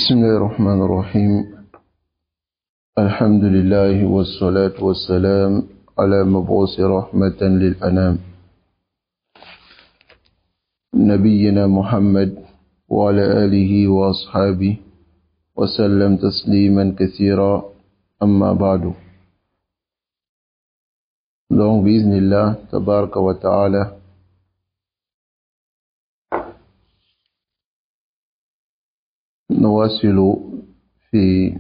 بسم الله الرحمن الرحيم. الحمد لله والصلاة والسلام على مبعوث رحمة للأنام نبينا محمد وعلى آله وأصحابه وسلم تسليما كثيرا. أما بعد. Donc, biiznillah, tabaraka wa ta'ala, نواصل في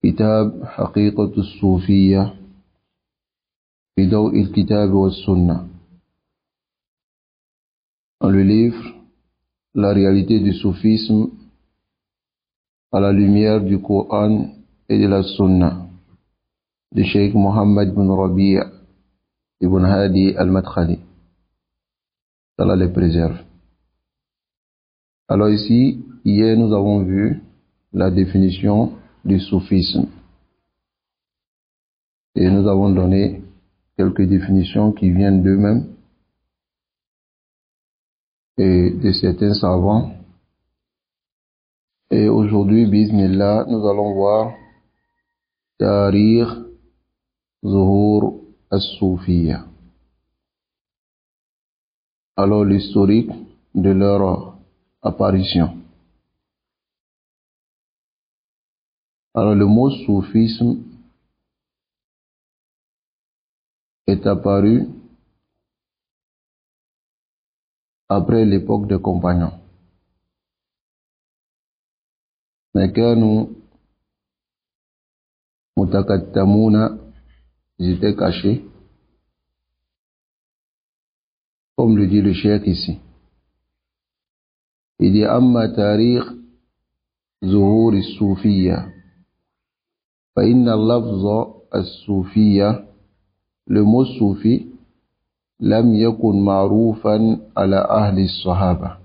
كتاب حقيقة الصوفية في ضوء الكتاب والسنة. Dans le livre La réalité du soufisme à la lumière du Coran et de la Sunna de Cheikh Mohammed bin Rabi' ibn Hadi al-Madkhali. Allah les préserve. Alors ici, hier nous avons vu la définition du soufisme. Et nous avons donné quelques définitions qui viennent d'eux-mêmes et de certains savants. Et aujourd'hui, bismillah, nous allons voir Tarikh Zuhur as-Soufiyya. Alors l'historique de leur apparition. Alors le mot soufisme est apparu après l'époque des compagnons. Mais كانوا متكتمون, ils étaient cachés, comme le dit le cheikh ici. Il dit أما تاريخ ظهور الصوفية فإن اللفظ الصوفية, le mot soufi, لم يكن معروفا على أهل الصحابة,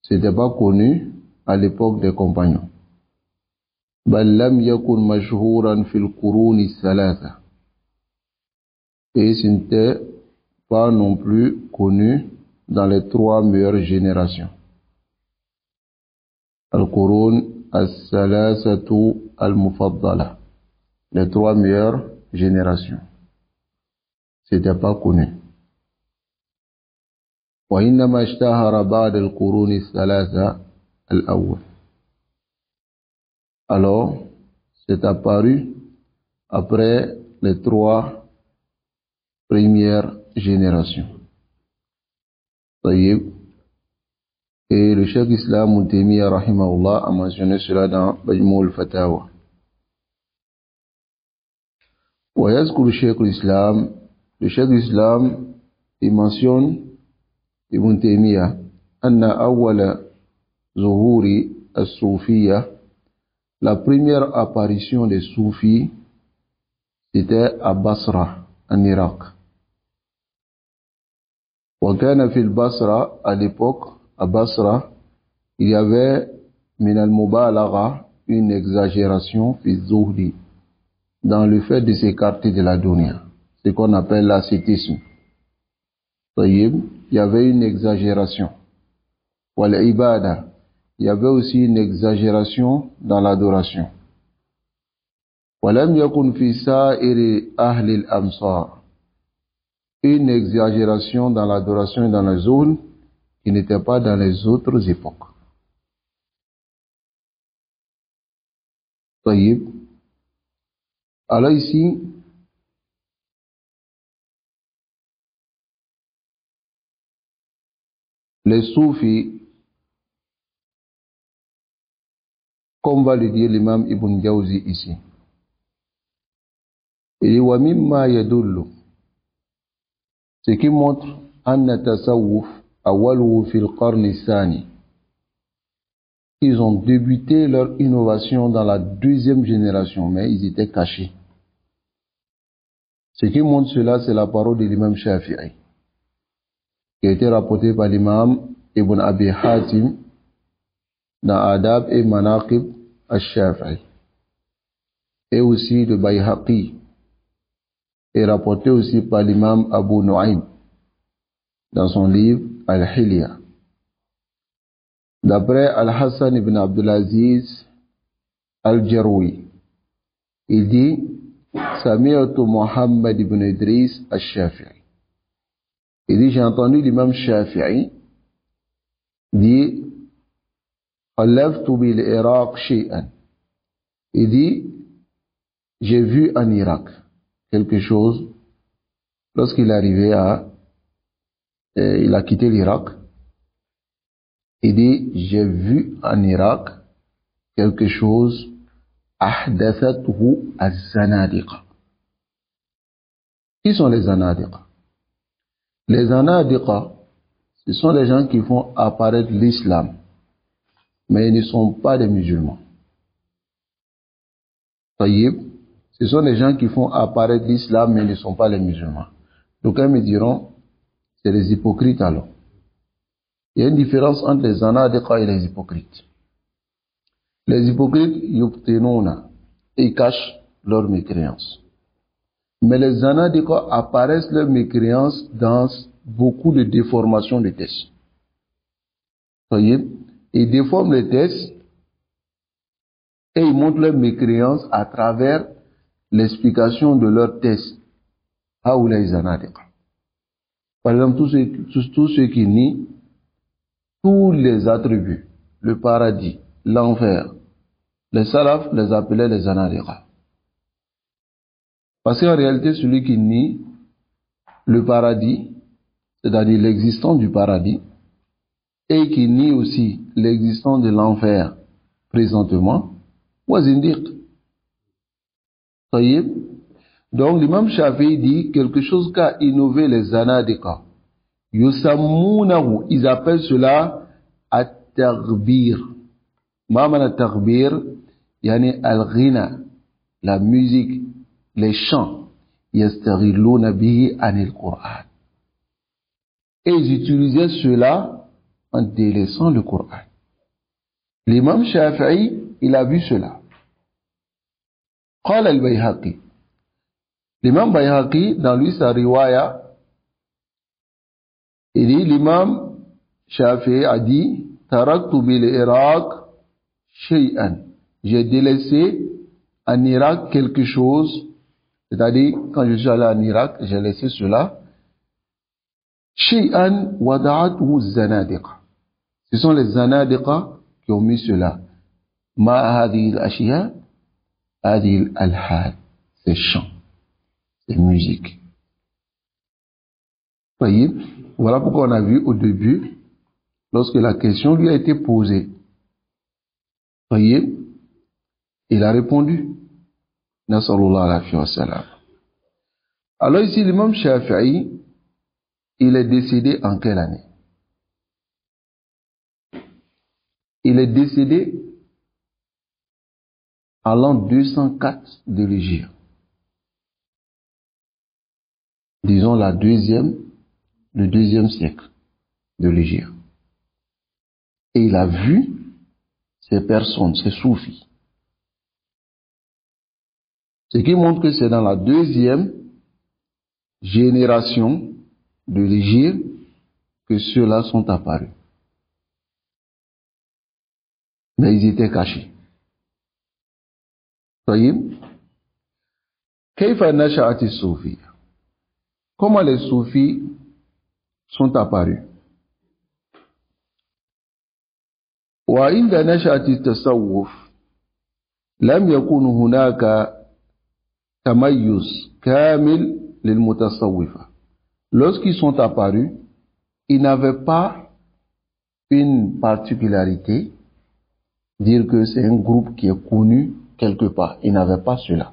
c'était pas connu à l'époque des compagnons. بل لم يكن مشهورا في القرون الثلاثة, et ce n'était pas non plus connu dans les trois meilleures générations. Al-Qurun al-Salasatu al-Mufaddala, les trois meilleures générations. C'était pas connu. وإنما اشتهر بعد القرون الثلاثة الأول. Alors, c'est apparu après les trois premières générations. طيب. Et le cheikh Islam Ibn Taymiyyah rahimahullah a mentionné cela dans Majmou al-Fatawa. ويذكر الشيخ الإسلام, le cheikh Islam, il mentionne Ibn Taymiyyah أن أول ظهور الصوفية, la première apparition des soufis, c'était à Basra, en Irak. وكان في البصرة, à l'époque, à Basra, il y avait min al-mubalagha, une exagération fi zuhdi, dans le fait de s'écarter de la dunya, ce qu'on appelle l'ascétisme. Il y avait une exagération. Wal ibada, il y avait aussi une exagération dans l'adoration. Walam yakun fi sa'iri ahli al-amsar, une exagération dans l'adoration et dans la zone qui n'était pas dans les autres époques. طيب. Alors ici, les soufis, comme va le dire l'imam Ibn Jawzi ici, il dit wa mimma yadullu, ce qui montre anna tasawwuf awwaluhu fil qarni thani, ils ont débuté leur innovation dans la deuxième génération, mais ils étaient cachés. Ce qui montre cela, c'est la parole de l'imam Shafi'i, qui a été rapportée par l'imam Ibn Abi Hatim dans Adab et Manaqib al-Shafi'i, et aussi de Bayhaqi, et rapporté aussi par l'imam Abu Nu'aym dans son livre Al-Hilya. D'après Al-Hassan ibn Abdulaziz Al-Jarwi, il dit Sami'tu Muhammad ibn Idris Al-Shafi'i. Il dit j'ai entendu l'imam Shafi'i dit Khalaftu bil Iraq shay'an. Il dit j'ai vu en Irak quelque chose lorsqu'il est arrivé il a quitté l'Irak. Il dit, j'ai vu en Irak quelque chose, ahdathathu az-zanadiqa. Qui sont les zanadiqa? Les zanadiqa, ce sont les gens qui font apparaître l'islam, mais ils ne sont pas des musulmans. Taïb, ce sont les gens qui font apparaître l'islam, mais ils ne sont pas les musulmans. Donc, ils me diront, c'est les hypocrites alors. Il y a une différence entre les zanadiqa et les hypocrites. Les hypocrites, yubtinuna, ils cachent leur mécréance. Mais les zanadiqa apparaissent leur mécréance dans beaucoup de déformations de textes. Voyez, ils déforment les textes et ils montrent leur mécréance à travers l'explication de leurs textes. Haoula les zanadiqa. Par exemple, tous ceux qui nient tous les attributs, le paradis, l'enfer, les salafs les appelaient les zanadiqa. Parce qu'en réalité, celui qui nie le paradis, c'est-à-dire l'existence du paradis, et qui nie aussi l'existence de l'enfer présentement, wazindiq. Donc l'imam Shafi'i dit quelque chose qu'a innové les zanadiqa. Yusammunahu, ils appellent cela at-taghbir. Ma'amana at-taghbir, yani al-ghina, la musique, les chants. Yastaghilluna bihi anil Qur'an. Et ils utilisaient cela en délaissant le Coran. L'imam Shafi'i, il a vu cela. Qala al-Bayhaqi. L'imam Bayhaqi, dans lui sa riwaya, il dit, l'imam Shafi'i a dit, taraktu bil Iraq shay'an. J'ai délaissé en Irak quelque chose, c'est-à-dire, quand je suis allé en Irak, j'ai laissé cela. Shay'an wada'atuhu zanadiqa. Ce sont les zanadiqa qui ont mis cela. Ma hadhihi al-ashiya, hadhihi al-alhad. Ces chants, ces musiques. Voyez, voilà pourquoi on a vu au début, lorsque la question lui a été posée. Voyez, il a répondu. Nasallallahu alayhi wa sallam. Alors ici, l'imam Shafi'i, il est décédé en quelle année? Il est décédé en l'an 204 de l'Hégire. Disons le deuxième siècle de l'Hégire. Et il a vu ces personnes, ces soufis. Ce qui montre que c'est dans la deuxième génération de l'Hégire que ceux-là sont apparus. Mais ils étaient cachés. Voyez? Kayfa nasha'ati soufis. Comment les soufis sont apparus? Wa inda nasha'ati tasawwuf lam yakun hunaka tamayyuz kamil lil mutasawwifa. Lorsqu'ils sont apparus, ils n'avaient pas une particularité, dire que c'est un groupe qui est connu quelque part. Ils n'avaient pas cela.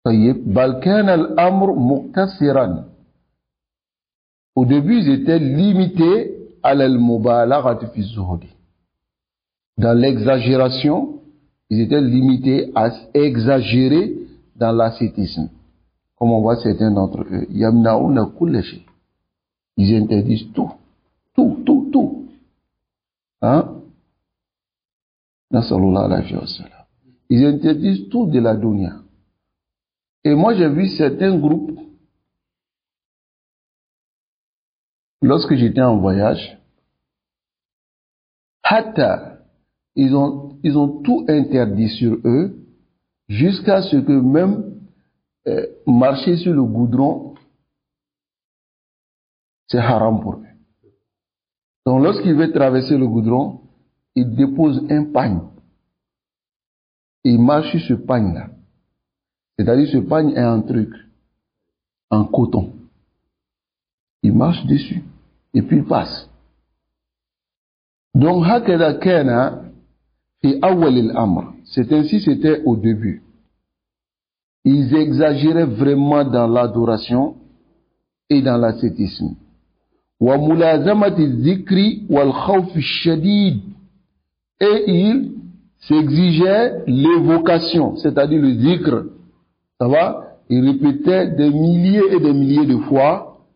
Bal kana al-amr muqtasiran. Au début, ils étaient limités à al-mubalaghati fi zuhdi. Dans l'exagération, ils étaient limités à exagérer dans l'ascétisme. Comme on voit certains d'entre eux, yamna'una kull shay. Ils interdisent tout. Tout. Hein? Nasallallahu alayhi wa sallam. Ils interdisent tout de la dunya. Et moi, j'ai vu certains groupes, lorsque j'étais en voyage, Hatta, ils ont tout interdit sur eux, jusqu'à ce que même marcher sur le goudron, c'est haram pour eux. Donc lorsqu'il veut traverser le goudron, il dépose un pagne. Il marche sur ce pagne-là. C'est-à-dire ce pagne est un truc, en coton. Il marche dessus, et puis il passe. Donc, هكذا كان في أول الأمر. C'est ainsi c'était au début. Ils exagéraient vraiment dans l'adoration et dans l'ascétisme. وملازمة الذكر والخوف الشديد. Et ils s'exigeaient l'évocation, c'est-à-dire le zikr. Ça va? Ils répétaient des milliers et des milliers de fois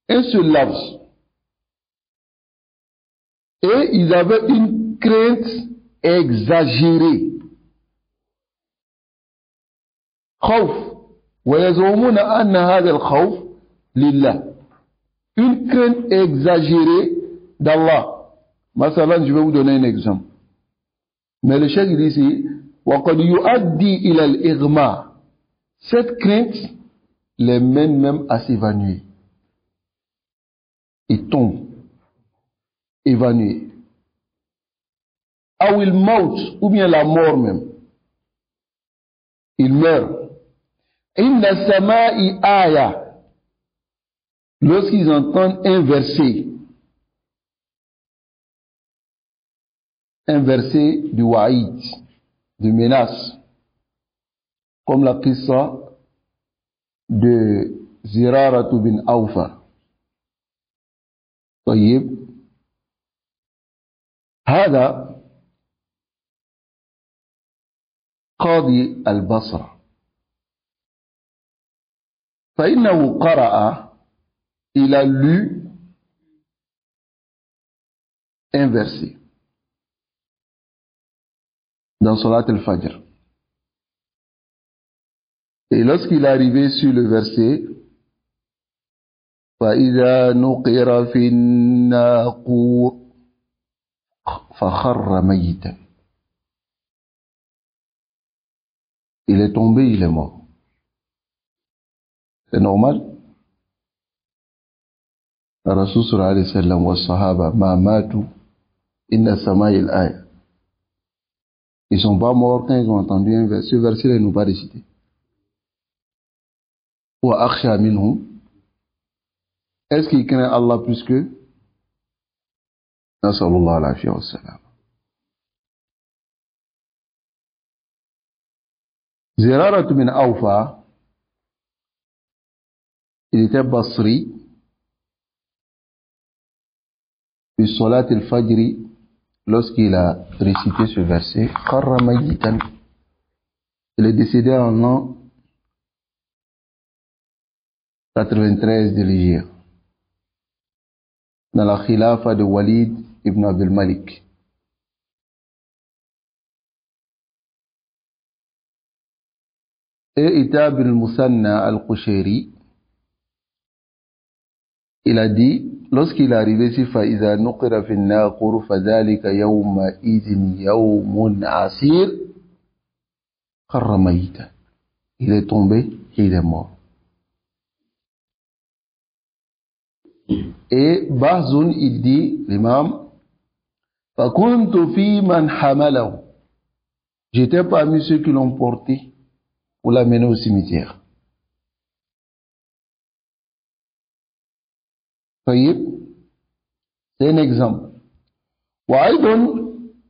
un seul laps. Et ils avaient une crainte exagérée. خوف ويزعمون أن هذا الخوف لله. Une crainte exagérée d'Allah. مثلا, je vais vous donner un exemple. Mais le cheikh dit ici, وَقَدْ يُؤَدِّي إِلَى الْإِغْمَاءِ. Cette crainte les mène même à s'évanouir. Ils tombent, évanouis. أو الموت, ou bien la mort même. Ils meurent. عند السماء آية. Lorsqu'ils entendent un verset du wa'id, de menace, comme la qissa de Ziraratu bin Awfa. طيب هذا قاضي البصرة فإنه قرأ, il a lu un verset dans Salat al-Fajr. Et lorsqu'il est arrivé sur le verset, فَإِذَا نُقِرَ فِي النَّاقُورِ فَخَرَّ مَيِّتًا. Il est tombé, il est mort. C'est normal. الرسول صلى الله عليه وسلم والصحابة ما ماتوا إن السماء الآية. Ils sont pas morts quand ils ont entendu un verset. Ce verset-là, ils n'ont pas récité. وَأَخْشَى مِنْهُمْ. Est-ce qu'il craint Allah plus que? نسأل الله العافية والسلام. Ziraratu bin Awfa, il était Basri. Puis Salat al-Fajr, lorsqu'il a récité ce verset, Qarra Mayyitan, il est décédé en l'an 93 de l'Hégire, dans la khilafa de Walid ibn Abdul Malik. Et Itab al-Musanna al-Qushayri, il a dit, lorsqu'il est arrivé sur فَإِذَا نُقِرَ فِي النَّاقُورِ فَذَلِكَ يَوْمَئِذٍ يَوْمٌ عَسِيرٌ خَرَّ مَيِّتًا. Il est tombé et il est mort. Et Bahzoun, il dit, l'imam, فَكُنْتُ فِي مَنْ حَمَلَهُ. J'étais parmi ceux qui l'ont porté pour l'amener au cimetière. C'est un exemple. وأيضا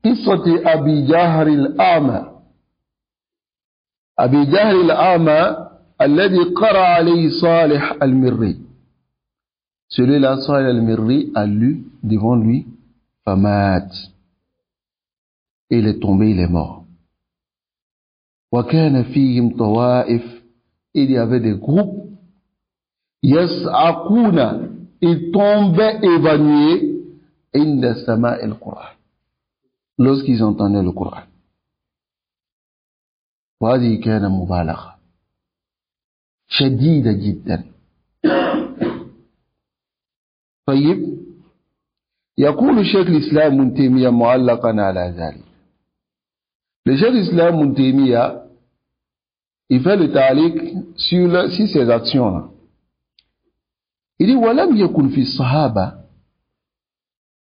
قصة أبي جهر الأعمى. أبي جهر الأعمى الذي قرأ عليه صالح المري. Celui-là, Salih al-Mirri a lu devant lui فمات. Et il est tombé, il est mort. وكان فيهم طوائف. Il y avait des groupes. يسعقون. Ils tombaient évanouis. عند سماع القرآن. Lorsqu'ils entendaient le Coran. وهذه كان مبالغة شديدة جدا. طيب, يقول الشيخ الإسلام ابن تيمية معلقا على ذلك. Le Cheikh Islam Ibn Taymiyyah, il fait le ta'liq sur ces actions-là. Il dit walam yakun fi sahaba,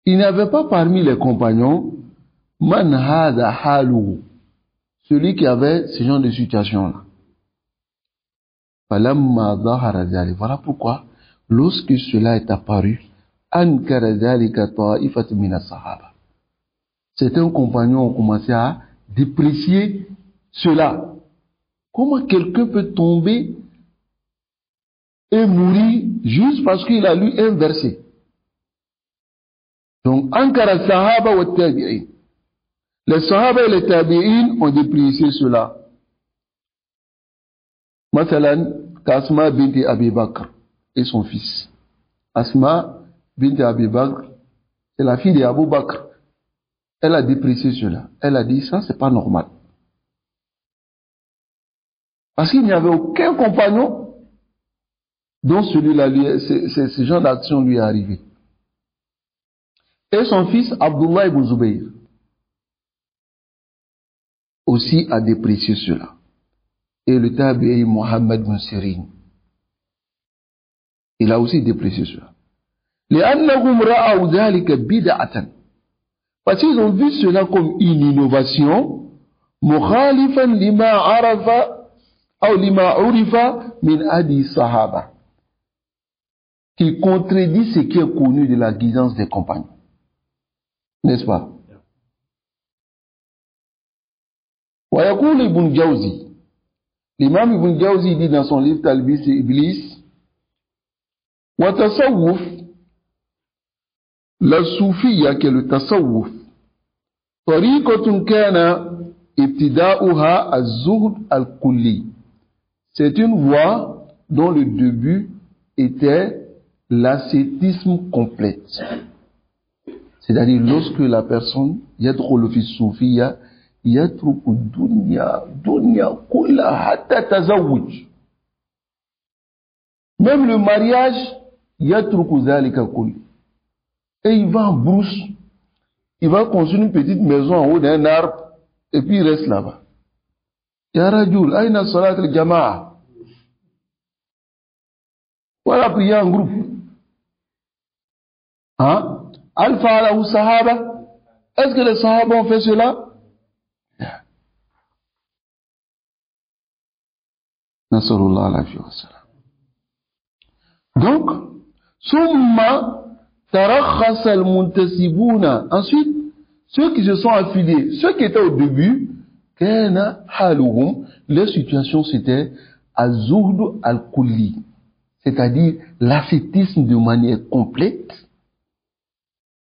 il n'y avait pas parmi les compagnons man hada haluhu, celui qui avait ce genre de situation-là. Falamma dhahara dhalik, voilà pourquoi lorsque cela est apparu, ankara dhalika ta'ifat min as-sahaba, certains compagnons ont commencé à déprécier cela. Comment quelqu'un peut tomber et mourir juste parce qu'il a lu un verset? Donc, ankara sahaba wa tabi'in. Les sahaba et les tabi'in ont déprécié cela. Mathalan, Asma binti Abi Bakr et son fils. Asma binti Abi Bakr, c'est la fille d'Abu Bakr. Elle a déprécié cela. Elle a dit, ça, c'est pas normal. Parce qu'il n'y avait aucun compagnon dont celui-là, ce genre d'action lui est arrivé. Et son fils, Abdullah ibn Zubayr, aussi a déprécié cela. Et le tabi'i Mohammed ibn Sirin, il a aussi déprécié cela. لأنهم رأوا ذلك بدعة. Parce qu'ils ont vu cela comme une innovation, مخالفا لما عرف أو لما عرف من هدي الصحابة, qui contredit ce qui est connu de la guidance des compagnons. N'est-ce pas? ويقول ابن جوزي, l'imam Ibn Jawzi dit dans son livre Talbis et Iblis, وتصوف, la soufia qui est le tasawwuf, طريقة كان ابتداؤها الزهد الكلي, c'est une voie dont le début était l'ascétisme complet. C'est-à-dire lorsque la personne يدخل في الصوفية يترك الدنيا كلها حتى تزوج, même le mariage يترك ذلك كله, et il va en brousse, il va construire une petite maison en haut d'un arbre et puis il reste là-bas. Ya rajul, aina salat al-jama'a, voilà, prier en groupe. Hein? Al-fa'ala ou sahaba, est-ce que les sahaba ont fait cela? Nasrullah alayhi wa sallam. Donc, summa tarakhasa al-muntasibuna, ensuite, ceux qui se sont affiliés, ceux qui étaient au début, kana haluhum, leur situation c'était az-zuhd al-kulli, c'est-à-dire l'ascétisme de manière complète,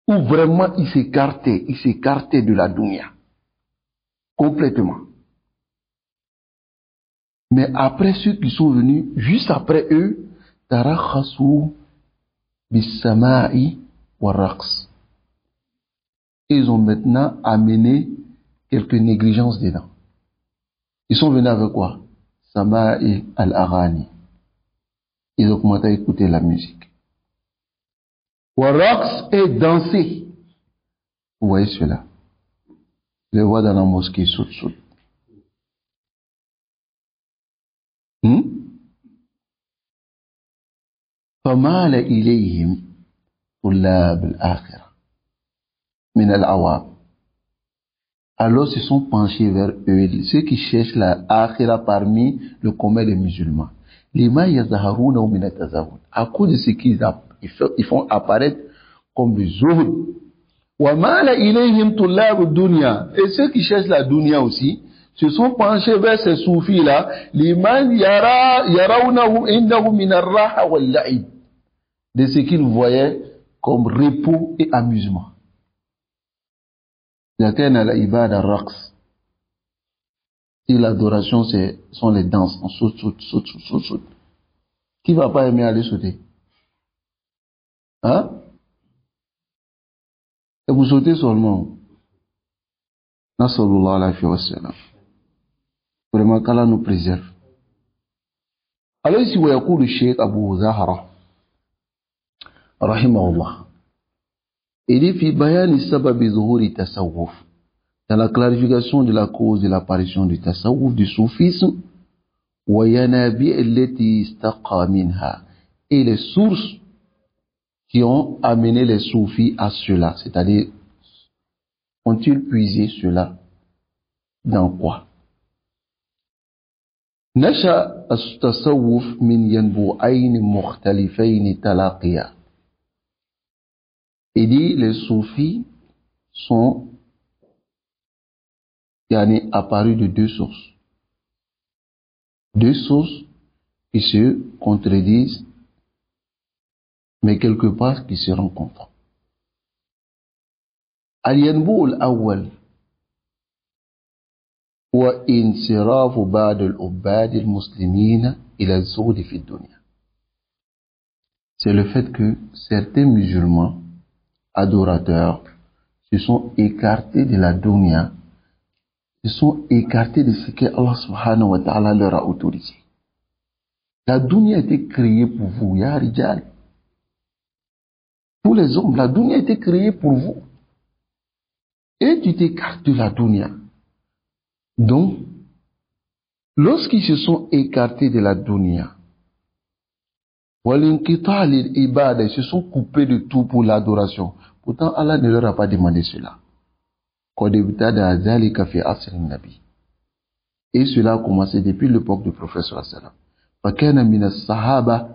où vraiment ils s'écartaient de la dunya, complètement. Mais après ceux qui sont venus, juste après eux, tarakhasu bis-sama'i wa-raqs. Ils ont maintenant amené quelques négligences dedans. Ils sont venus avec quoi? Sama'i al-aghani. Ils ont commencé à écouter la musique. Wa-raqs et danser. Vous voyez cela? Je les vois dans la mosquée, saute. فمال إليهم طلاب الآخرة من العوام. Alors se sont penchés vers eux, ceux qui cherchent la akhira parmi le commun des musulmans. Lima yazaharuna min at-tazahud, à cause de ce qu'ils font apparaître comme le zuhd. Wa mala ilayhim tullab ad-dunya, et ceux qui cherchent la dunya aussi se sont penchés vers ces soufis-là, liman yarawnahu indahum min ar-raha wal-la'ib, de ce qu'ils voyaient comme repos et amusement. Yakana al-ibada ar-raqs, si l'adoration sont les danses, on saute. Qui va pas aimer aller sauter? Hein? Et vous sautez seulement. Nasrullah alayhi wa sallam. Vraiment qu'Allah nous préserve. Alors ici, wa yaqulu Cheikh Abu Zahra rahimahullah, Il dit fi bayani sababi zuhuri tasawwuf, dans la clarification de la cause de l'apparition du tasawwuf, du soufisme, wa yanabi allati istaqa minha, et les sources qui ont amené les soufis à cela, c'est-à-dire ont-ils puisé cela dans quoi? نشأ التصوف من ينبوعين مختلفين تلاقيا. Il dit les soufis sont apparus de deux sources. Deux sources qui se contredisent, mais quelque part qui se rencontrent. الينبوع الأول وانصراف بعض العباد المسلمين إلى الزهد في الدنيا. C'est le fait que certains musulmans adorateurs se sont écartés de la dunya, se sont écartés de ce que Allah subhanahu wa ta'ala leur a autorisé. La dunya a été créée pour vous, ya rijal. Tous les hommes, la dunya a été créée pour vous. Et tu t'écartes de la dunya. Donc, lorsqu'ils se sont écartés de la dunya, ils se sont coupés de tout pour l'adoration. Pourtant, Allah ne leur a pas demandé cela. Et cela a commencé depuis l'époque du prophète sallallahu alayhi wa sallam.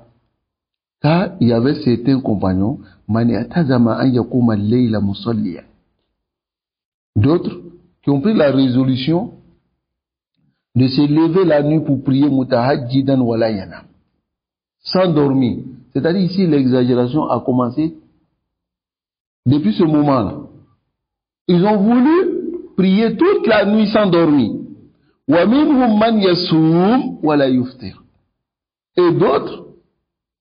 Car il y avait certains compagnons, d'autres qui ont pris la résolution de se lever la nuit pour prier mutahajjidan wala yanam, sans dormir. C'est-à-dire ici l'exagération a commencé depuis ce moment-là. Ils ont voulu prier toute la nuit sans dormir. Wa minhum man yasum wala yuftir. Et d'autres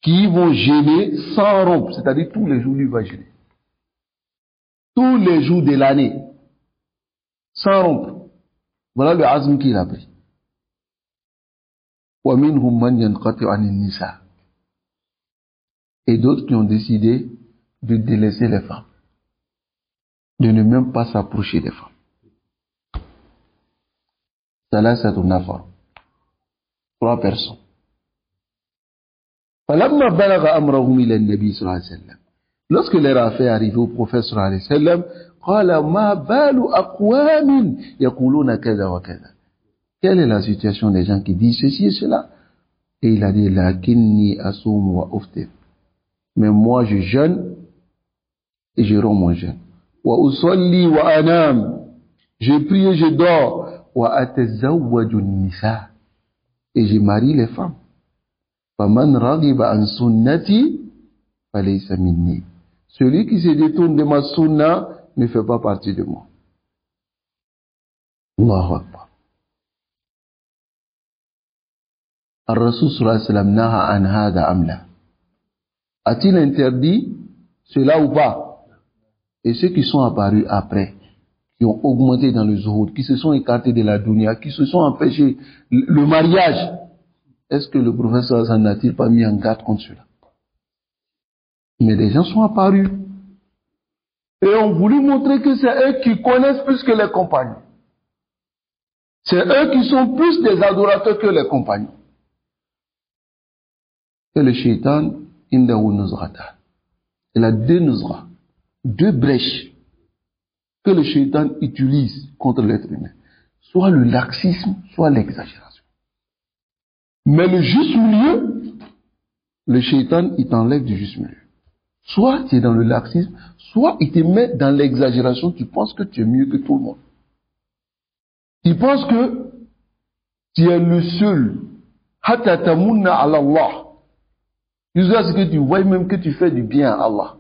qui vont jeûner sans rompre, c'est-à-dire tous les jours lui va jeûner. Tous les jours de l'année, sans rompre. Voilà le azm qu'il a pris. Wa minhum man yanqati anin nisa. Et d'autres qui ont décidé de délaisser les femmes, de ne même pas s'approcher des femmes. Salasatu nafar. 3 personnes. فلما بلغ أمرهم إلى النبي صلى الله عليه وسلم, lorsque leur affaire arrivait au prophète صلى الله عليه وسلم, قال ما بال أقوام يقولون كذا وكذا. Quelle est la situation des gens qui disent ceci et cela? Et il a dit lakinni asum wa uftir. Mais moi je jeûne et je romps mon jeûne. Wa usalli wa anam. Je prie et je dors. Wa atazawwaju nisa. Et je marie les femmes. Faman raghiba an sunnati falaysa minni. Celui qui se détourne de ma sunna ne fait pas partie de moi. Allahu Akbar. Ar-Rasul sallallahu alayhi wa sallam naha an hada amla. A-t-il interdit cela ou pas? Et ceux qui sont apparus après, qui ont augmenté dans le zuhud, qui se sont écartés de la dunya, qui se sont empêchés le mariage, est-ce que le prophète sallallahu alayhi wa sallam n'a-t-il pas mis en garde contre cela? Mais des gens sont apparus et ont voulu montrer que c'est eux qui connaissent plus que les compagnons. C'est eux qui sont plus des adorateurs que les compagnons. Et le shaitan, indahu nuzghatan. Il a 2 nuzghas, 2 brèches que le shaitan utilise contre l'être humain. Soit le laxisme, soit l'exagération. Mais le juste milieu, le shaitan, il t'enlève du juste milieu. Soit tu es dans le laxisme, soit il te met dans l'exagération, tu penses que tu es mieux que tout le monde. Tu penses que tu es le seul. Hatta tamunna ala Allah. Jusqu'à ce que tu vois même que tu fais du bien à Allah.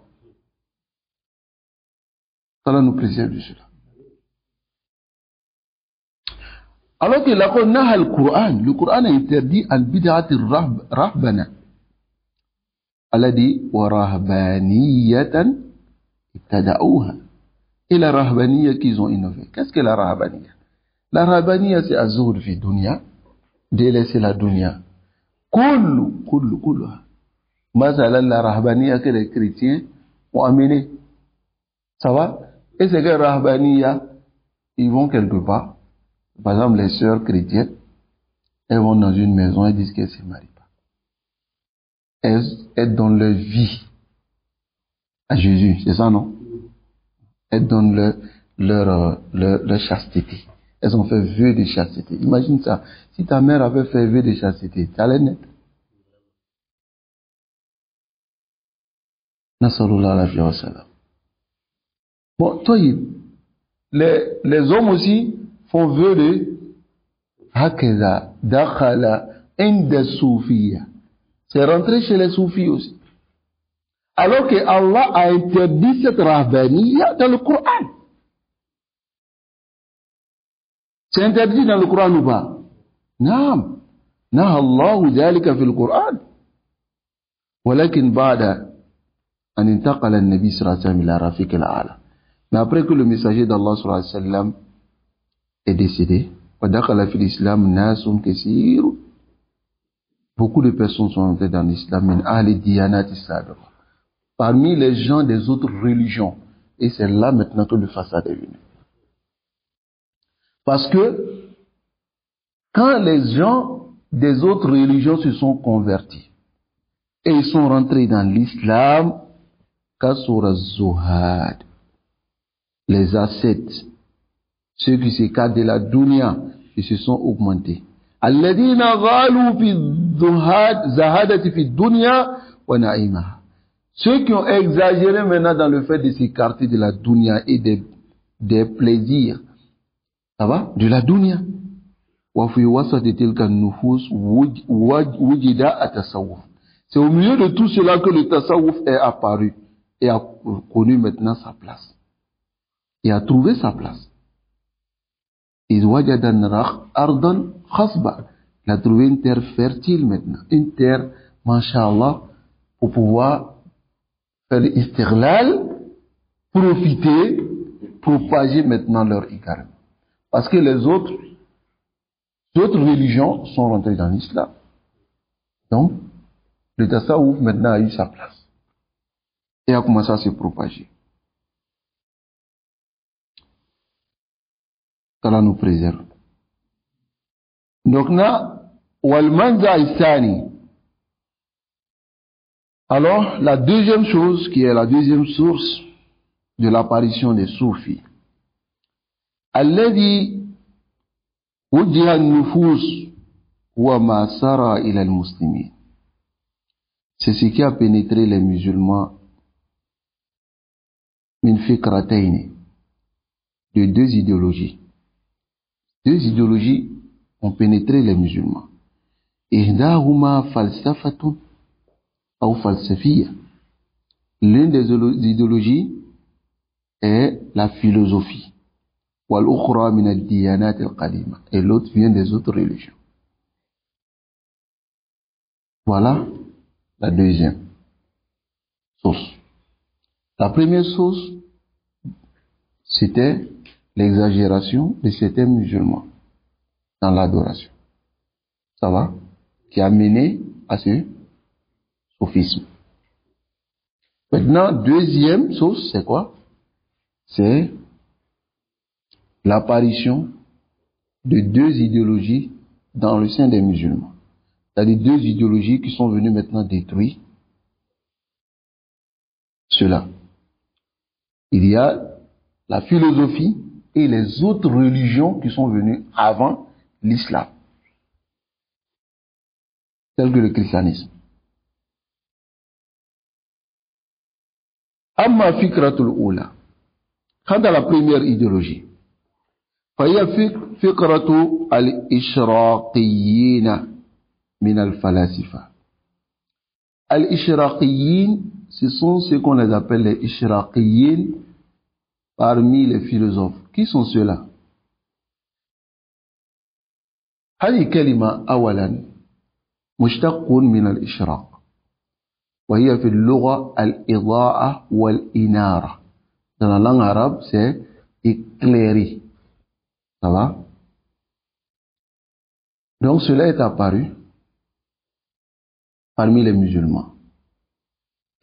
Allah nous préserve de cela. Alors que là, naha le Coran a interdit al-bid'ati rahbana. Allah dit wa rahbaniyatan ibtada'uha. Et la rahbaniya qu'ils ont innové. Qu'est-ce que la rahbaniya? La rahbaniya c'est azur fi dunya, délaisser la dunya. Kullu. Masalan la rahbaniya que les chrétiens ont amené. Ça va? Et c'est que Rahbaniya, ils vont quelque part. Par exemple, les sœurs chrétiennes, elles vont dans une maison, elles disent qu'elles ne se marient pas. Elles donnent leur vie à Jésus, c'est ça, non? Elles donnent leur chasteté. Elles ont fait vœu de chasteté. Imagine ça. Si ta mère avait fait vœu de chasteté, ça allait naître. Nasrallah alayhi wa sallam. Bon, toi, les hommes aussi font vœu de Hakeza, Dakhala, Inda Soufiya. C'est rentré chez les soufis aussi. Alors que Allah a interdit cette rahbaniya dans le Coran. C'est interdit dans le Coran ou pas? Non. نهى الله ذلك في القرآن ولكن بعد أن انتقل النبي صلى الله عليه وسلم إلى رفيق الأعلى. Mais après que le messager d'Allah صلى الله عليه وسلم est décédé, ودخل في الإسلام ناس كثير, beaucoup de personnes sont entrées dans l'islam من أهل الديانات السابقة, parmi les gens des autres religions. Et c'est là maintenant que le façade est venu. Parce que quand les gens des autres religions se sont convertis et ils sont rentrés dans l'islam, Kasura Zuhad, les ascètes, ceux qui s'écartent de la dunya, ils se sont augmentés. Alladhina ghalu fi zahadati fi dunya wa na'imaha. Ceux qui ont exagéré maintenant dans le fait de s'écarter de la dunya et des plaisirs, ça va, de la dunya. C'est au milieu de tout cela que le tasawwuf est apparu et a connu maintenant sa place. Et a trouvé sa place. Il a trouvé une terre fertile maintenant. Une terre, masha'Allah, pour pouvoir faire l'istiglal, profiter, propager maintenant leur ikar. Parce que les autres religions sont rentrées dans l'islam. Donc, le tasawwuf maintenant a eu sa place. Et a commencé à se propager. qu'Allah nous préserve. Donc là, Walmanza Isani. Alors, la deuxième chose, qui est la deuxième source de l'apparition des soufis, alladhi wujjiha an-nufus wa ma sara ila al-muslimin. C'est ce qui a pénétré les musulmans min fikratayn, de deux idéologies. Deux idéologies ont pénétré les musulmans. Ihdahuma falsafatun ou falsafiyya. L'une des idéologies est la philosophie. Wal ukhra min ad-diyanat al-qadima. Et l'autre vient des autres religions. Voilà la deuxième source. La première source, c'était l'exagération de certains musulmans dans l'adoration. Ça va? Qui a mené à ce soufisme. Maintenant, deuxième source, c'est quoi? C'est l'apparition de deux idéologies dans le sein des musulmans. C'est-à-dire deux idéologies qui sont venues maintenant détruire cela. Il y a la philosophie et les autres religions qui sont venues avant l'islam, telles que le christianisme. Amma fikratul ula. Quant à la première idéologie, فهي فكرة الإشراقيين من الفلاسفة. Al-Ishraqiyin, ce sont ceux qu'on les appelle les Ishraqiyin parmi les philosophes. Qui sont ceux-là? هذه كلمة أولا مشتق من الإشراق وهي في اللغة الإضاءة والإنارة. Dans la langue arabe, c'est éclairer. Ça va? Donc cela est apparu parmi les musulmans.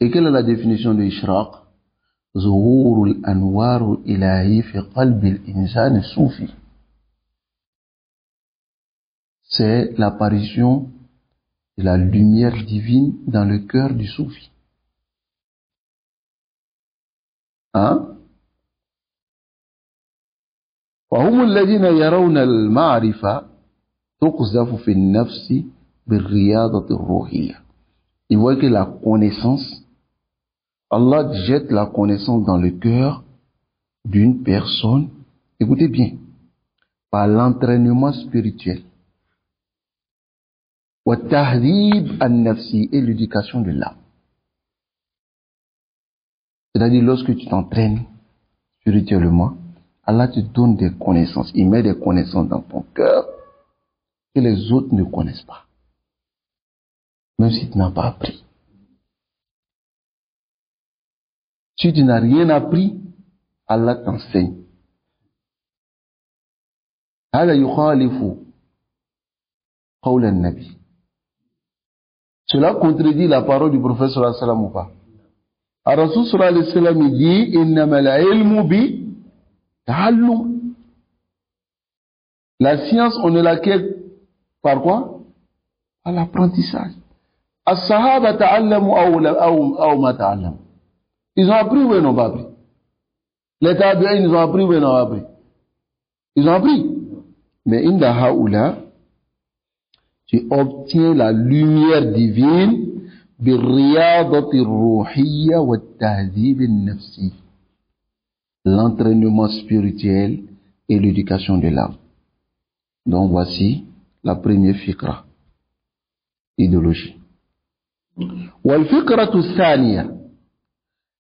Et quelle est la définition de Ishraq? ظهور الأنوار الإلهي في قلب الإنسان الصوفي. C'est l'apparition de la lumière divine dans le cœur du soufi. Hein? وهم الذين يرون المعرفة تقذف في النفس بالرياضة الروحية. Ils voient que la connaissance, Allah jette la connaissance dans le cœur d'une personne, écoutez bien, par l'entraînement spirituel. وَالتَّهْذِيبَ النَّفْسِ et l'éducation de l'âme. C'est-à-dire lorsque tu t'entraînes spirituellement, Allah te donne des connaissances. Il met des connaissances dans ton cœur que les autres ne connaissent pas. Même si tu n'as pas appris. Si tu n'as rien appris, Allah t'enseigne. هذا يخالف قول النبي. Cela contredit la parole du prophète sallallahu alayhi wa sallam ou pas? Ar-Rasul sallallahu alayhi wa sallam dit innama al-ilmu bi ta'allum. La science, on ne l'acquiert par quoi? Par l'apprentissage. As-sahaba ta'allamu aw ma ta'allamu. Ils ont appris ou ils n'ont pas appris? Les tabi'in, ils ont appris ou ils n'ont pas appris? Ils ont appris. Mais inda haoula, tu obtiens la lumière divine birriyadati ruhiyya wa tahdhib an-nafsi. L'entraînement spirituel et l'éducation de l'âme. Donc voici la première fikra, idéologie. Wal fikratu thaniya.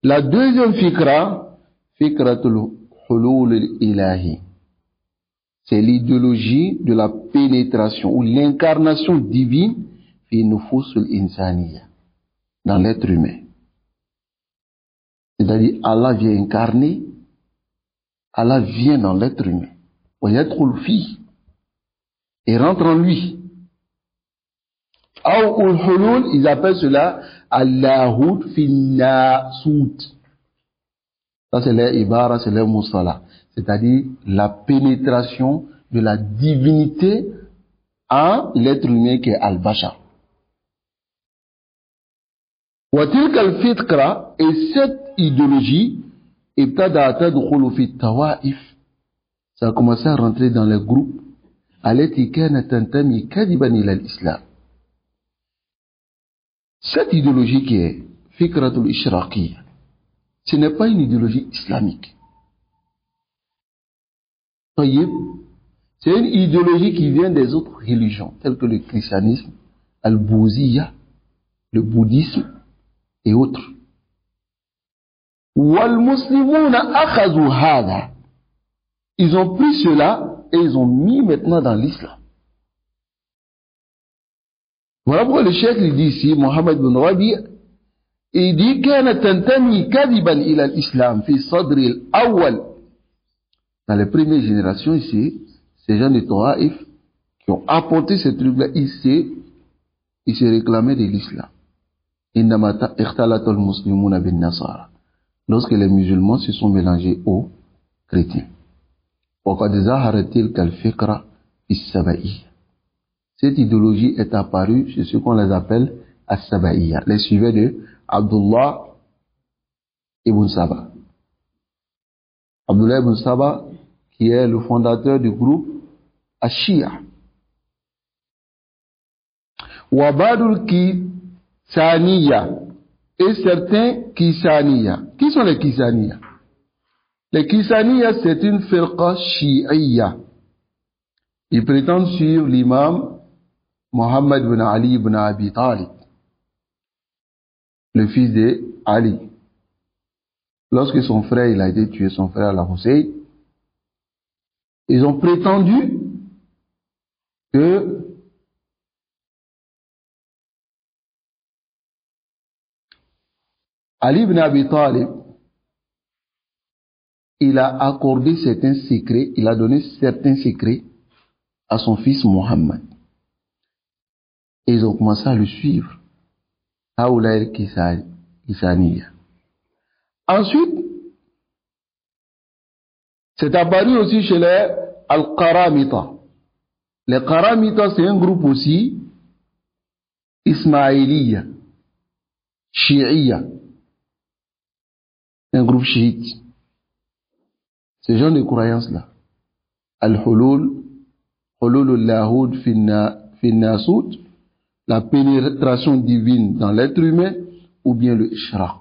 La deuxième fikra, fikratul hulul ilahi. C'est l'idéologie de la pénétration ou l'incarnation divine fi nufusul insaniya, dans l'être humain. C'est-à-dire Allah vient incarner, Allah vient dans l'être humain. Et rentre en lui. Ils appellent cela Allahut finna sout. Ça c'est les ibara, c'est les musala. C'est-à-dire la pénétration de la divinité en l'être humain qui est al-bashar. وتلك الفكرة et cette idéologie ابتدأت تدخل في الطوائف. Ça a commencé à rentrer dans les groupes التي كانت تنتمي كذبا إلى الإسلام. Cette idéologie qui est fikratul ishraqiyya, ce n'est pas une idéologie islamique. C'est une idéologie qui vient des autres religions, telles que le christianisme, al-bouziyya, le bouddhisme et autres. Wal-muslimuna akhadhu hadha. Ils ont pris cela et ils ont mis maintenant dans l'islam. Voilà pourquoi le cheikh il dit ici, Mohammed bin Rabi, il dit كانت تنتمي كذبا إلى الإسلام في صدر الأول. Dans les premières générations ici, ces gens de Tawaïf qui ont apporté ces trucs-là, ils se réclamaient de l'islam. إنما اختلط المسلمون بالنصارى. Lorsque les musulmans se sont mélangés aux chrétiens. وقد ظهرت تلك الفكرة في السبائية. Cette idéologie est apparue chez ceux qu'on les appelle as-Sabaïya, les suivants de Abdullah ibn Saba. Abdullah ibn Saba, qui est le fondateur du groupe Ash-Shia. Wabadul Kisaniya et certains Kisaniya. Qui sont les Kisaniya? Les Kisaniya, c'est une firqa shi'iyya. Ils prétendent suivre l'imam Muhammad ibn Ali ibn Abi Talib, le fils de Ali. Lorsque son frère il a été tué, son frère al-Hussein, ils ont prétendu que Ali ibn Abi Talib, il a accordé certains secrets, il a donné certains secrets à son fils Muhammad. Et ils ont commencé à le suivre. Haoulaï Kisaniya. Ensuite, C'est apparu aussi chez les Al-Qaramita. Les Qaramita, c'est un groupe aussi Ismaïliya, Shi'iyya, un groupe chiite. Ce genre de croyances-là. Al-Hulul, Hulul al-Lahud fi Nasut, la pénétration divine dans l'être humain, ou bien le Ishraq.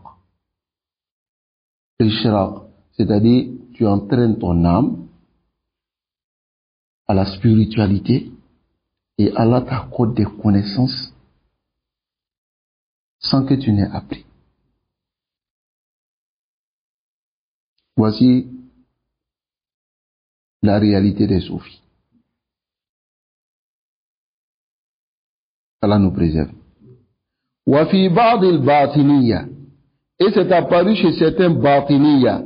Le Ishraq, c'est-à-dire tu entraînes ton âme à la spiritualité et Allah t'accorde des connaissances sans que tu n'aies appris. Voici la réalité des soufis. Allah nous préserve. Wa fi ba'd al-batiniyya. Et c'est apparu chez certains batiniyya.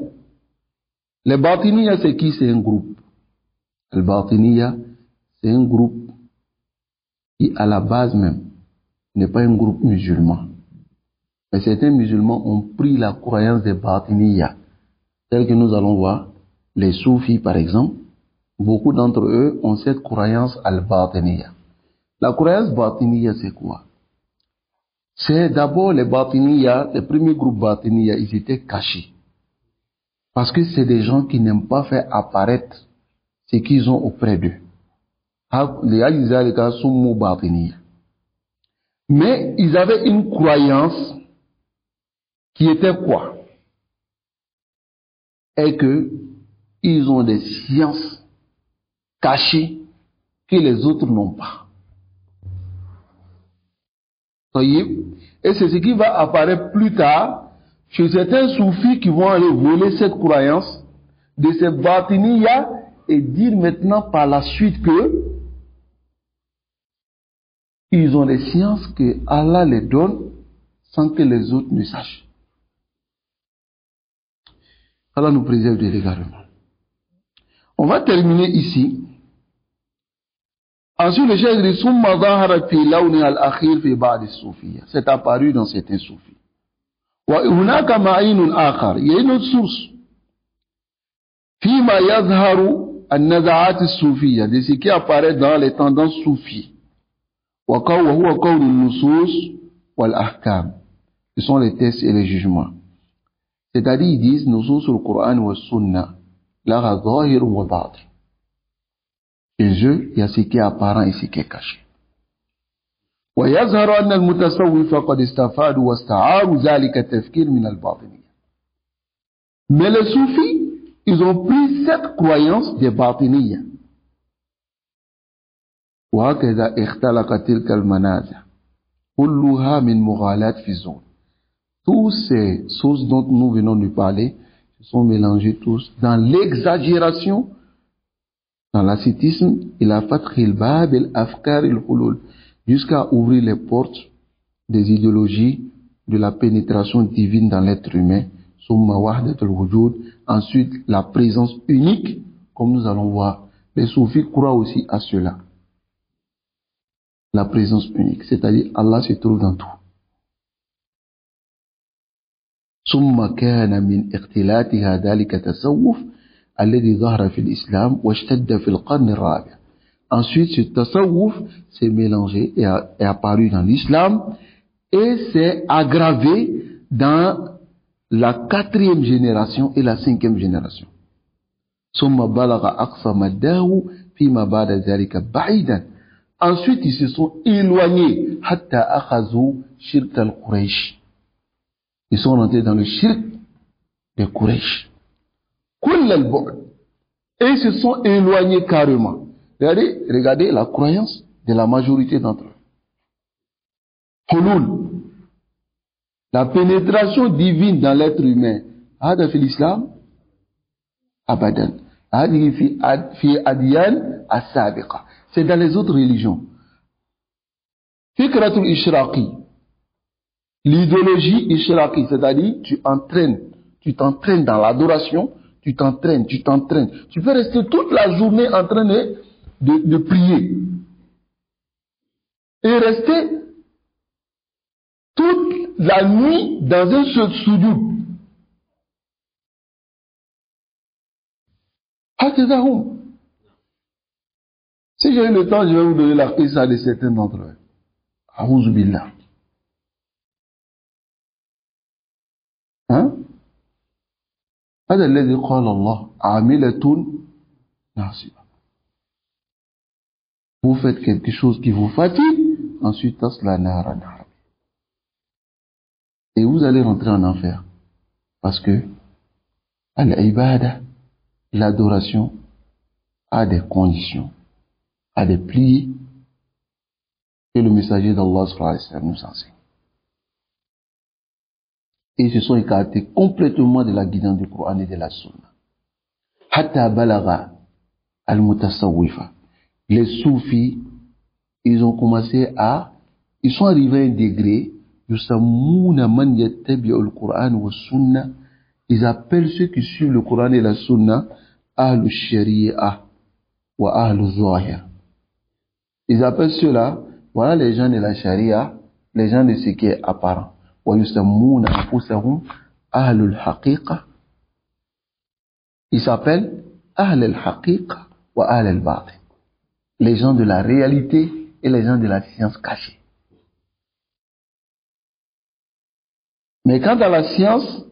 Les batiniyya, c'est qui? C'est un groupe. Le batiniyya, c'est un groupe qui, à la base même, n'est pas un groupe musulman. Mais certains musulmans ont pris la croyance des batiniyya, telle que nous allons voir. Les soufis, par exemple, beaucoup d'entre eux ont cette croyance al-batiniyya. La croyance batiniyya, c'est quoi? C'est d'abord les batiniyya, les premiers groupes batiniyya, ils étaient cachés. Parce que c'est des gens qui n'aiment pas faire apparaître ce qu'ils ont auprès d'eux. Mais ils avaient une croyance qui était quoi? Et que ils ont des sciences cachées que les autres n'ont pas. Et c'est ce qui va apparaître plus tard chez certains soufis qui vont aller voler cette croyance de ces batiniyya et dire maintenant par la suite que ils ont des sciences que Allah les donne sans que les autres ne sachent. Allah nous préserve de l'égarement. On va terminer ici. Ensuite, le cheikh dit Summa dhahara fi lawni al-akhir fi ba'd as-soufiyya. C'est apparu dans certains soufis. Wa hunaka ma'inun akhar. Il y a une autre source. Fima yadharu an-naza'at as-soufiyya, de ce qui apparaît dans les tendances soufis. Wa huwa qawl an-nusus wal ahkam. Ce sont les tests et les jugements. C'est-à-dire, ils disent nusus al-Qur'an wa sunnah, la zahir wa batin. Chez eux, il y a ce qui est apparent et ce qui est caché. ويظهر أن المتصوف قد استفادوا واستعاروا ذلك التفكير من الباطنية. Mais les soufis, ils ont pris cette croyance des batiniyya. وهكذا اختلق تلك المنازع كلها من مغالاة في الزهد. Tous ces sources dont nous venons de parler se sont mélangés tous dans l'exagération, dans l'ascétisme, il a fatri al-bab al-afkar al-hulul, jusqu'à ouvrir les portes des idéologies de la pénétration divine dans l'être humain, summa wahdat al-wujud, ensuite la présence unique, comme nous allons voir. Les soufis croient aussi à cela. La présence unique, c'est-à-dire Allah se trouve dans tout. ثم كان من اختلاتها ذلك التصوف الذي ظهر في الإسلام واشتد في القرن الرابع. Ensuite, ce tasawwuf s'est mélangé et est apparu dans l'islam et s'est aggravé dans la 4e génération et la 5e génération. ثم بلغ أقصى مداه فيما بعد ذلك بعيدا. Ensuite, ils se sont éloignés حتى أخذوا شرك القريش. Ils sont rentrés dans le shirk des Quraysh. Et ils se sont éloignés carrément. Regardez la croyance de la majorité d'entre eux. Hulul, la pénétration divine dans l'être humain. Hada fi l'islam, abadan. Hadi fi adiyan as-sabiqa. C'est dans les autres religions. Fikratul ishraqi. L'idéologie ishraqi, c'est-à-dire tu t'entraînes dans l'adoration, tu t'entraînes. Tu peux rester toute la journée en train de prier. Et rester toute la nuit dans un seul soudouk. Hakadahum. Si j'ai eu le temps, je vais vous donner la qissa de certains d'entre eux. A'oudhu billah. Hein? هذا الذي قال الله عاملة ناصبة. Vous faites quelque chose qui vous fatigue, ensuite tasla nara nara. Et vous allez rentrer en enfer. Parce que al-ibada, l'adoration, a des conditions, a des plis que le messager d'Allah sallallahu alayhi wa sallam nous enseigne. Et ils se sont écartés complètement de la guidance du Coran et de la Sunna. Hatta balagha al-mutasawwifa. Les soufis, ils sont arrivés à un degré, yusammouna man yattabi'u al-Qur'an wa Sunna. Ils appellent ceux qui suivent le Coran et la Sunna Ahlu Shari'a wa Ahlu Zahir. Ils appellent ceux-là, voilà les gens de la Sharia, les gens de ce qui est apparent. Wa yusammouna anfusahum Ahlu al-Haqiqa. Ils s'appellent Ahlu al-Haqiqa wa Ahlu al-Batin. Les gens de la réalité et les gens de la science cachée. Mais quant à la science,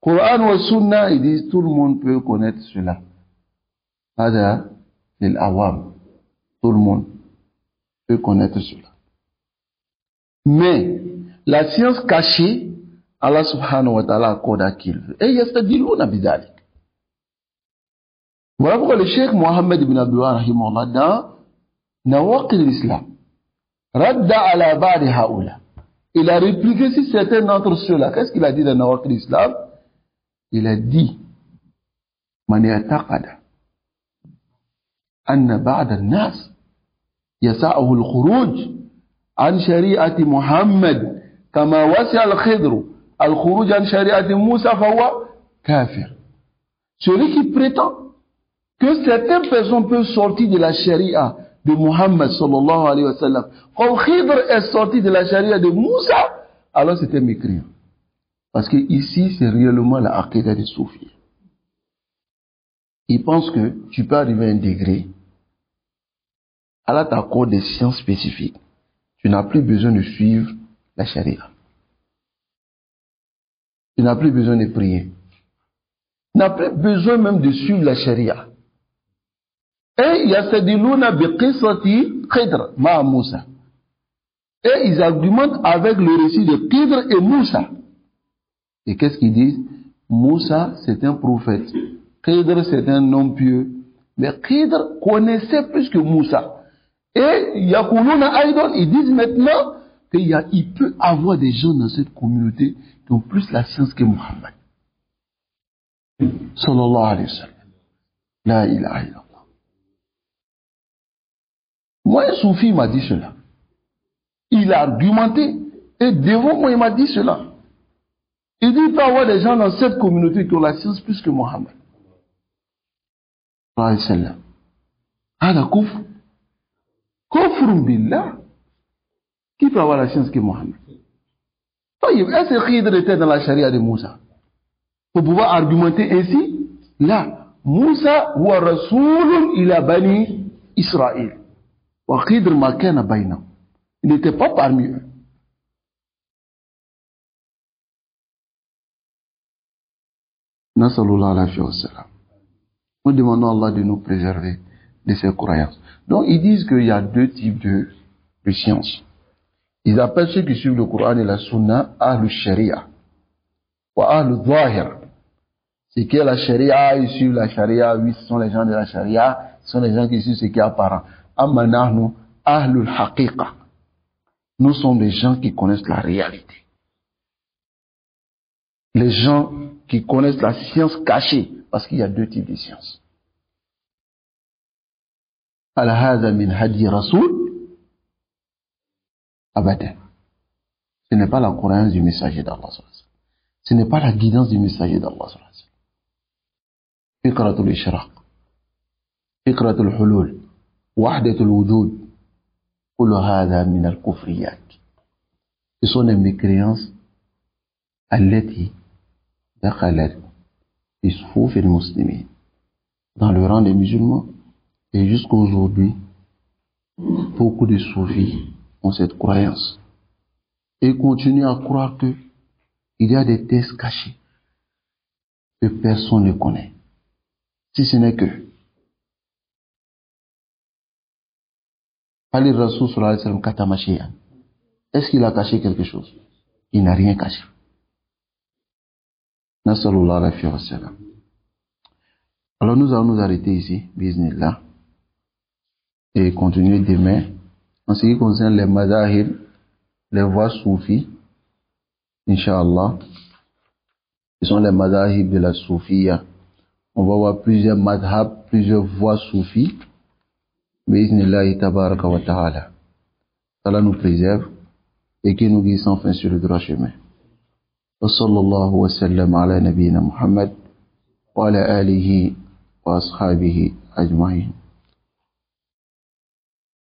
Coran ou Sunna, ils disent tout le monde peut connaître cela. Hada lil awam. Tout le monde peut connaître cela. Mais la science cachée, Allah subhanahu wa ta'ala accorde à qui il veut. Et yastadiluna bidalik. Voilà pourquoi le Cheikh Mohammed ibn Abdullah rahimahullah dans Nawaqid l'Islam, Radda ala ba'di haoula. Il a répliqué sur certains d'entre ceux-là. Qu'est-ce qu'il a dit dans Nawaqid l'Islam? Il a dit, Man yataqada anna ba'da an-nas yasa'uhu al-khuruj an shari'ati Muhammad kama wasi'a al-Khidr al-khuruj an shari'ati Musa fahuwa kafir. Celui qui prétend que certaines personnes peuvent sortir de la charia de Muhammad sallallahu alayhi wa sallam, quand Khidr est sorti de la charia de Musa, alors c'était mécréant. Parce que ici, c'est réellement la aqidah des soufis. Ils pensent que tu peux arriver à un degré, Allah t'accorde des sciences spécifiques. Tu n'as plus besoin de suivre la charia. Tu n'as plus besoin de prier. Tu n'as plus besoin même de suivre la charia. Et yasadiluna biqisati Khidr ma Moussa. Et ils argumentent avec le récit de Khidr et Moussa. Et qu'est-ce qu'ils disent? Moussa, c'est un prophète. Khidr, c'est un homme pieux. Mais Khidr connaissait plus que Moussa. Et Yakuluna Aïdon, ils disent maintenant qu'il peut avoir des gens dans cette communauté qui ont plus la science que Muhammad. Sallallahu alayhi wa sallam. La ilaha illallah. Moi, un soufi m'a dit cela. Il a argumenté. Et devant moi, il m'a dit cela. Il dit qu'il peut y avoir des gens dans cette communauté qui ont la science plus que Mohammed. Hada kufr. Kufr billah. Qui peut avoir la science que Mohammed? Est-ce que Khidr était dans la charia de Moussa? Pour pouvoir argumenter ainsi, là, Moussa wa rasoulun ila bani Israël. Wa Khidr ma kana bayna. Il n'était pas parmi eux. Nasallallahu alayhi wa sallam. Nous demandons à Allah de nous préserver de ces croyances. Donc, ils disent qu'il y a deux types de sciences. Ils appellent ceux qui suivent le Coran et la Sunna Ahlul Sharia wa Ahlul Zahir. C'est qui est la Sharia, ils suivent la Sharia, oui, ce sont les gens de la Sharia, ce sont les gens qui suivent ce qui est apparent. Amma nahnu Ahlul Haqiqa. Nous sommes des gens qui connaissent la réalité. Les gens qui connaissent la science cachée, parce qu'il y a deux types de sciences. Al-Hadha min hadi Rasoul. Abadan. Ce n'est pas la croyance du messager d'Allah. Ce n'est pas la guidance du messager d'Allah. Fikratul Ishraq, Fikratul Hulul, Wahdatul Wujud, Kullu hadha min al-kufriyat. Ce sont des mécréances allati dakhalat fi sufuf al-muslimin. dans le rang des musulmans. Et jusqu'à aujourd'hui, beaucoup de soufis ont cette croyance. Et continuent à croire que il y a des textes cachés que personne ne connaît. Si ce n'est que Ali Rasoul sallallahu alayhi wa sallam Katamashia. Est-ce qu'il a caché quelque chose? Il n'a rien caché. Nasallallahu alayhi wa sallam. Alors nous allons nous arrêter ici, bismillah, et continuer demain. En ce qui concerne les madahib, les voies soufis, Inch'Allah, ce sont les madahib de la soufia. On va voir plusieurs madhab, plusieurs voies soufis. Bismillah tabaraka wa ta'ala. Allah nous préserve et qui nous guide sans fin sur le droit chemin. Wa sallallahu wa sallam ala nabiyyina Muhammad wa ala alihi wa ashabihi ajma'in.